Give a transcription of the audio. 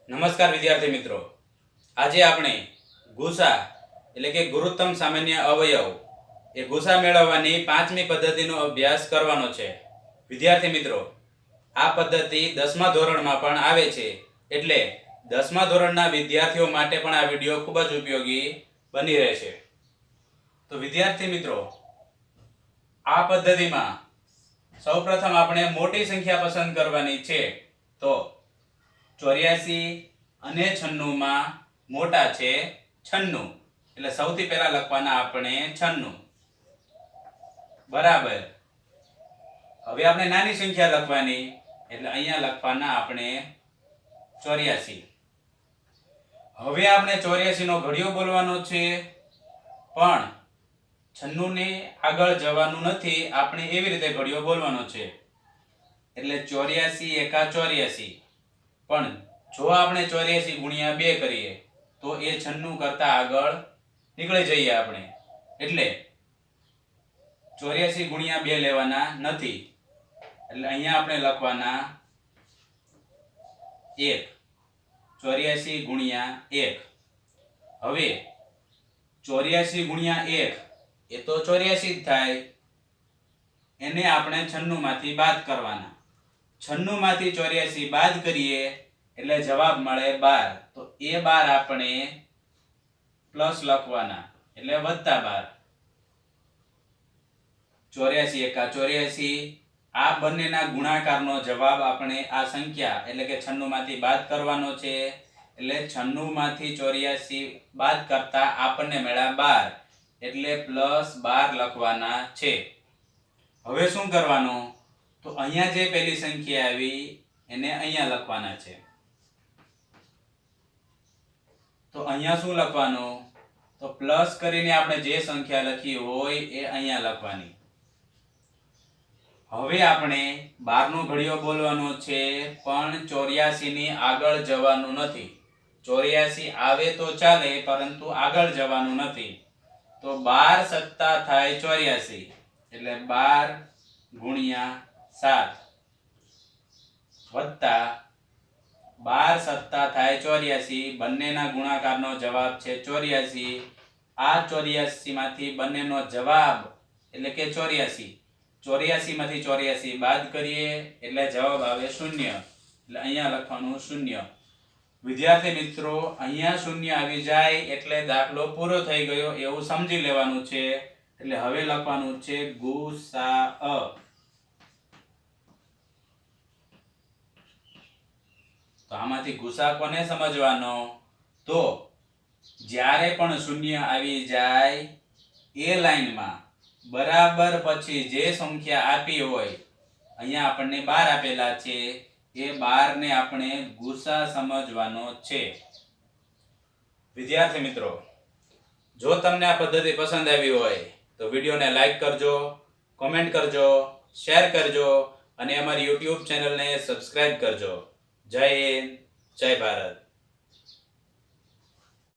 નમસ્કાર વિદ્યાર્થી મિત્રો, આજે આપણે ગુસા એટલે કે ગુરુત્તમ સામાન્ય અવયવ એ ગુસા મેળવવાની પાંચમી પદ્ધતિનો અભ્યાસ કરવાનો છે. વિદ્યાર્થી મિત્રો, આ પદ્ધતિ 10મા ધોરણમાં પણ આવે છે, એટલે 10મા ધોરણના વિદ્યાર્થીઓ માટે પણ આ વિડિયો ખૂબ જ ઉપયોગી બની રહેશે. તો વિદ્યાર્થી મિત્રો, આ પદ્ધતિમાં સૌપ્રથમ આપણે મોટી સંખ્યા પસંદ કરવાની છે. તો 84 અને 96 માં મોટા છે 96, એટલે સૌથી પહેલા લખવાના આપણે 96 બરાબર. હવે આપણે નાની સંખ્યા લખવાની, એટલે અહીંયા લખવાના આપણે 84. હવે આપણે 84 નો ઘડિયો બોલવાનો છે, પણ 96 ને આગળ જવાનું નથી. આપણે એવી રીતે ઘડિયો બોલવાનો છે, એટલે 84 એકા 84. પણ જો આપણે 84 ગુણ્યા 2 કરીએ તો એ 96 કરતા આગળ નીકળી જઈએ આપણે, એટલે 84 ગુણ્યા 2 લેવાના નથી. એટલે અહીંયા આપણે લખવાના 1. 84 ગુણ્યા 1. હવે 84 ગુણ્યા 1 એ તો 84 જ થાય. એને આપણે 96 માંથી બાદ કરવાના. 96 માંથી 84 બાદ કરીએ એટલે જવાબ મળે 12. તો એ 12 આપણે પ્લસ લખવાના, એટલે વત્તા 12. 84 એકા 84. આ બંનેના ગુણાકારનો જવાબ આપણે આ સંખ્યા એટલે કે 96 માંથી બાદ કરવાનો છે, એટલે 96 માંથી 84 બાદ કરતા આપણને મળ્યા 12, એટલે પ્લસ 12 લખવાના છે. હવે શું કરવાનું? તો અહીંયા જે પહેલી સંખ્યા આવી એને અહીંયા લખવાના છે. તો અહીંયા શું લખવાનું? તો પ્લસ કરીને આપણે જે સંખ્યા લખી હોય એ અહીંયા લખવાની. હવે આપણે 12 નો ઘડિયો બોલવાનો છે, પણ 84 ની આગળ જવાનું નથી. 84 આવે તો ચાલે, પરંતુ આગળ જવાનું નથી. તો 12 સત્તા થાય 84, એટલે 12 ગુણ્યા 7 વત્તા 12 સત્તા થાય 84. બંનેના ગુણાકારનો જવાબ છે 84. આ 84 માંથી બંનેનો જવાબ એટલે કે 84. 84 માંથી 84 બાદ કરીએ એટલે જવાબ આવે 0. એટલે અહીંયા લખવાનું 0. વિદ્યાર્થી મિત્રો, અહીંયા 0 આવી જાય એટલે દાખલો પૂરો થઈ ગયો એવું સમજી લેવાનું છે. એટલે હવે લખવાનું છે ગુસાઅ. તો આમાંથી ગુસા કોને સમજવાનો? તો જ્યારે પણ 0 આવી જાય એ લાઈનમાં બરાબર પછી જે સંખ્યા આપી હોય, અહીંયા આપણને 12 આપેલા છે, એ 12 ને આપણે ગુસા સમજવાનો છે. વિદ્યાર્થી મિત્રો, જો તમને આ પદ્ધતિ પસંદ આવી હોય તો વિડીયોને લાઈક કરજો, કોમેન્ટ કરજો, શેર કરજો અને અમારી YouTube ચેનલને સબસ્ક્રાઇબ કરજો. જય હિન્દ, જય ભારત.